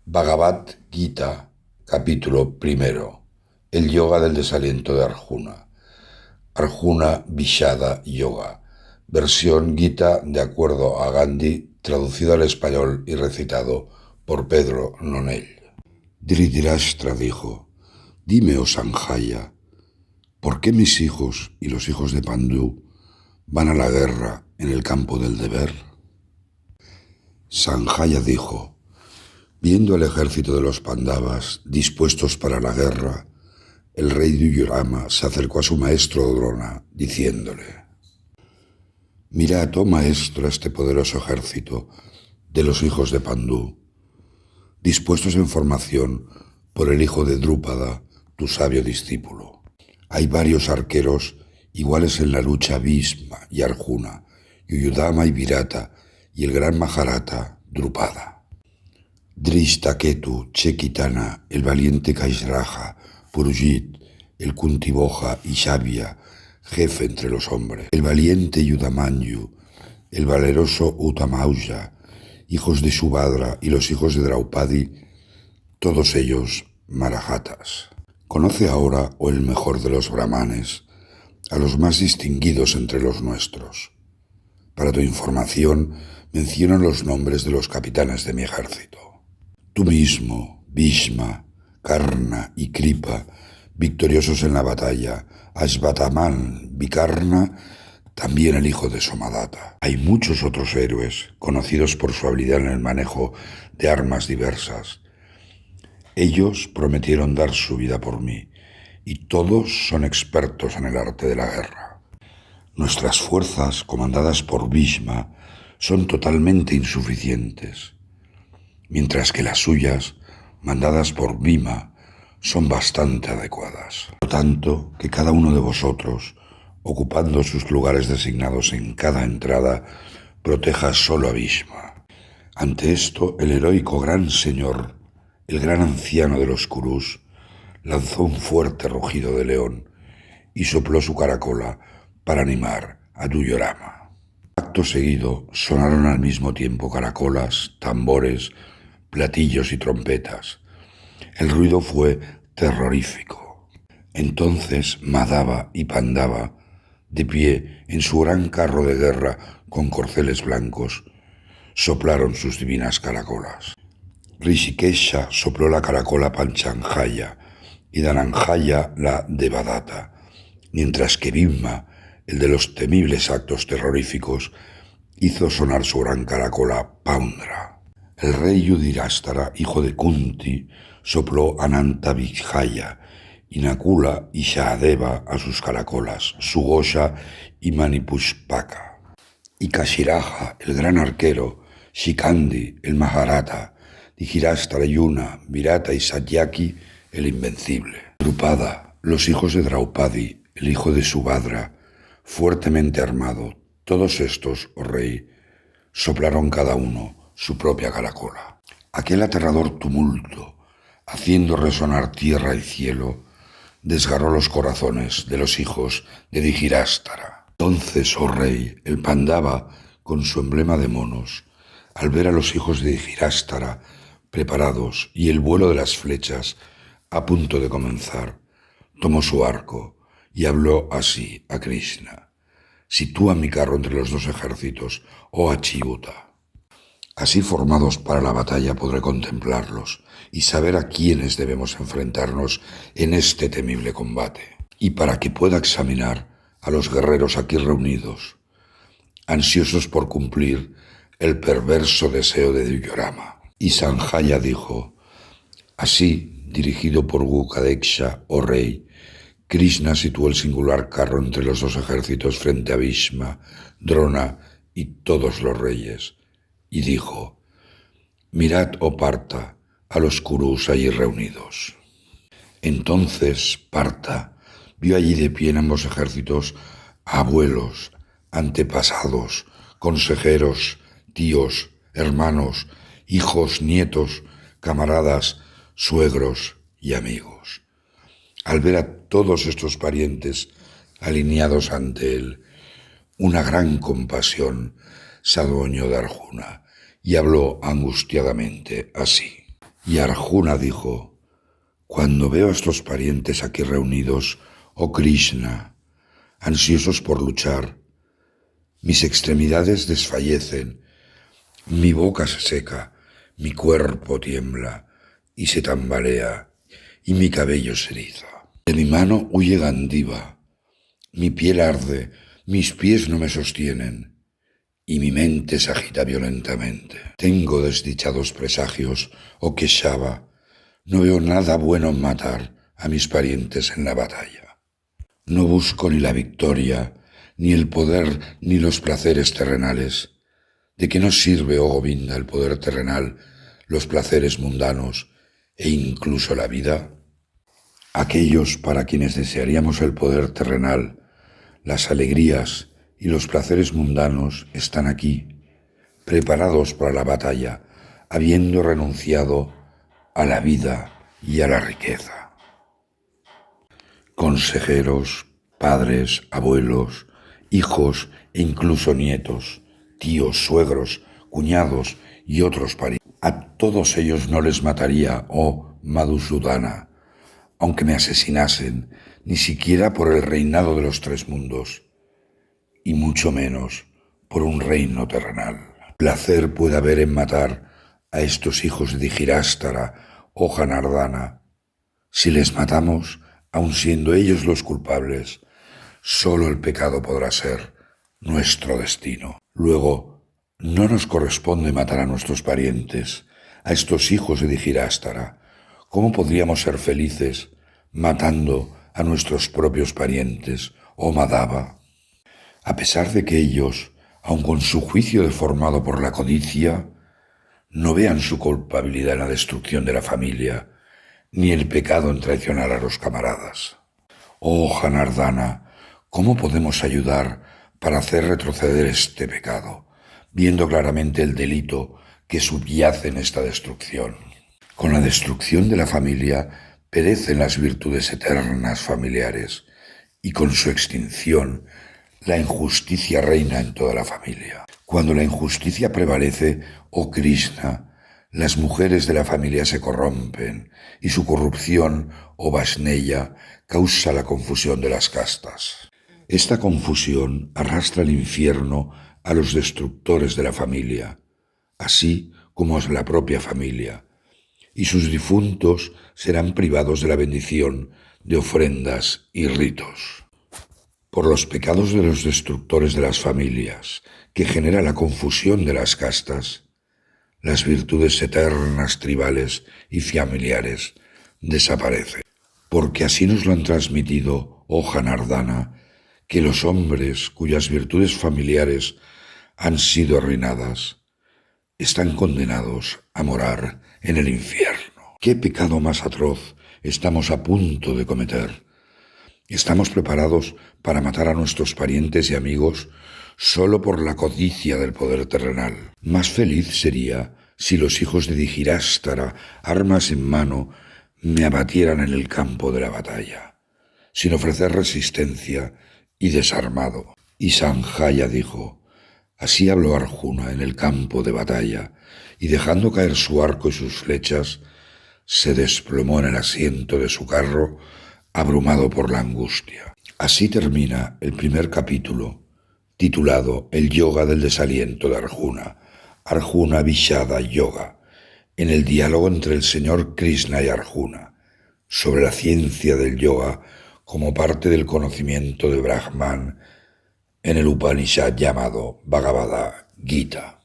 Bhagavad Gita, capítulo primero. El yoga del desaliento de Arjuna. Arjuna Vishada Yoga. Versión Gita de acuerdo a Gandhi, traducido al español y recitado por Pedro Nonell. Dhritarashtra dijo: Dime, oh Sanjaya, ¿por qué mis hijos y los hijos de Pandú van a la guerra en el campo del deber? Sanjaya dijo: Viendo el ejército de los Pandavas dispuestos para la guerra, el rey Duyurama se acercó a su maestro Drona, diciéndole: Mirad, oh maestro, este poderoso ejército de los hijos de Pandú, dispuestos en formación por el hijo de Drúpada, tu sabio discípulo. Hay varios arqueros iguales en la lucha Bhishma y Arjuna, Yuyudama y Virata, y el gran Maharata, Drupada. Drishtaketu, Chekitana, el valiente Kaishraja, Purujit, el Kuntiboja y Shabya, jefe entre los hombres, el valiente Yudamanyu, el valeroso Utamauja, hijos de Subhadra y los hijos de Draupadi, todos ellos Marahatas. Conoce ahora, oh el mejor de los brahmanes, a los más distinguidos entre los nuestros. Para tu información, menciono los nombres de los capitanes de mi ejército. Tú mismo, Bhishma, Karna y Kripa, victoriosos en la batalla, Ashvataman, Vikarna, también el hijo de Somadatta. Hay muchos otros héroes, conocidos por su habilidad en el manejo de armas diversas. Ellos prometieron dar su vida por mí, y todos son expertos en el arte de la guerra. Nuestras fuerzas, comandadas por Bhishma, son totalmente insuficientes, mientras que las suyas, mandadas por Bhima, son bastante adecuadas. Por tanto, que cada uno de vosotros, ocupando sus lugares designados en cada entrada, proteja solo a Bhishma. Ante esto, el heroico gran señor, el gran anciano de los Kurus, lanzó un fuerte rugido de león y sopló su caracola para animar a Duyurama. Acto seguido, sonaron al mismo tiempo caracolas, tambores, platillos y trompetas. El ruido fue terrorífico. Entonces Madhava y Pandava, de pie en su gran carro de guerra con corceles blancos, soplaron sus divinas caracolas. Rishikesha sopló la caracola Panchanjaya y Dhananjaya la Devadatta, mientras que Bhima, el de los temibles actos terroríficos, hizo sonar su gran caracola Paundra. El rey Yudhirasthara, hijo de Kunti, sopló Ananta Vijaya, y Nakula y Sahadeva a sus caracolas, Sugosha y Manipushpaka. Y Kashiraja, el gran arquero, Shikandi, el Maharata, Dhritarashtra, Yuna, Virata y Satyaki, el invencible. Drupada, los hijos de Draupadi, el hijo de Subhadra, fuertemente armado, todos estos, oh rey, soplaron cada uno su propia caracola. Aquel aterrador tumulto, haciendo resonar tierra y cielo, desgarró los corazones de los hijos de Dhritarashtra. Entonces, oh rey, el Pandava, con su emblema de monos, al ver a los hijos de Dhritarashtra preparados y el vuelo de las flechas a punto de comenzar, tomó su arco y habló así a Krishna: Sitúa mi carro entre los dos ejércitos, oh Achyuta. Así formados para la batalla podré contemplarlos y saber a quiénes debemos enfrentarnos en este temible combate. Y para que pueda examinar a los guerreros aquí reunidos, ansiosos por cumplir el perverso deseo de Duyurama. Y Sanjaya dijo: Así, dirigido por Gukadeksha, oh rey, Krishna situó el singular carro entre los dos ejércitos frente a Bhishma, Drona y todos los reyes, y dijo: Mirad, oh Partha, a los Kurus allí reunidos. Entonces Partha vio allí de pie en ambos ejércitos a abuelos, antepasados, consejeros, tíos, hermanos, hijos, nietos, camaradas, suegros y amigos. Al ver a todos estos parientes alineados ante él, una gran compasión se adueñó de Arjuna y habló angustiadamente así: Y Arjuna dijo: cuando veo a estos parientes aquí reunidos, oh Krishna, ansiosos por luchar, mis extremidades desfallecen, mi boca se seca, mi cuerpo tiembla y se tambalea, y mi cabello se eriza. De mi mano huye Gandiva, mi piel arde, mis pies no me sostienen, y mi mente se agita violentamente. Tengo desdichados presagios, oh Keshava, no veo nada bueno en matar a mis parientes en la batalla. No busco ni la victoria, ni el poder, ni los placeres terrenales. ¿De qué nos sirve, oh Govinda, el poder terrenal, los placeres mundanos e incluso la vida? Aquellos para quienes desearíamos el poder terrenal, las alegrías y los placeres mundanos están aquí, preparados para la batalla, habiendo renunciado a la vida y a la riqueza. Consejeros, padres, abuelos, hijos e incluso nietos, tíos, suegros, cuñados y otros parientes. A todos ellos no les mataría, oh Madhusudana, aunque me asesinasen, ni siquiera por el reinado de los tres mundos, y mucho menos por un reino terrenal. Placer puede haber en matar a estos hijos de Dhritarashtra, oh Janardana. Si les matamos, aun siendo ellos los culpables, solo el pecado podrá ser nuestro destino. Luego, no nos corresponde matar a nuestros parientes, a estos hijos de Dhritarashtra. ¿Cómo podríamos ser felices matando a nuestros propios parientes, oh Madhava? A pesar de que ellos, aun con su juicio deformado por la codicia, no vean su culpabilidad en la destrucción de la familia, ni el pecado en traicionar a los camaradas. Oh Janardana, ¿cómo podemos ayudar para hacer retroceder este pecado, viendo claramente el delito que subyace en esta destrucción? Con la destrucción de la familia perecen las virtudes eternas familiares, y con su extinción la injusticia reina en toda la familia. Cuando la injusticia prevalece, oh Krishna, las mujeres de la familia se corrompen, y su corrupción, oh Vaishnava, causa la confusión de las castas. Esta confusión arrastra al infierno a los destructores de la familia, así como a la propia familia, y sus difuntos serán privados de la bendición de ofrendas y ritos. Por los pecados de los destructores de las familias, que genera la confusión de las castas, las virtudes eternas, tribales y familiares desaparecen. Porque así nos lo han transmitido, oh Janardana, que los hombres cuyas virtudes familiares han sido arruinadas, están condenados a morar en el infierno. ¿Qué pecado más atroz estamos a punto de cometer? Estamos preparados para matar a nuestros parientes y amigos solo por la codicia del poder terrenal. Más feliz sería si los hijos de Dhritarashtra, armas en mano, me abatieran en el campo de la batalla, sin ofrecer resistencia y desarmado. Y Sanjaya dijo: así habló Arjuna en el campo de batalla, y dejando caer su arco y sus flechas, se desplomó en el asiento de su carro, abrumado por la angustia. Así termina el primer capítulo, titulado El Yoga del Desaliento de Arjuna, Arjuna Vishada Yoga, en el diálogo entre el Señor Krishna y Arjuna, sobre la ciencia del yoga como parte del conocimiento de Brahman en el Upanishad llamado Bhagavad Gita.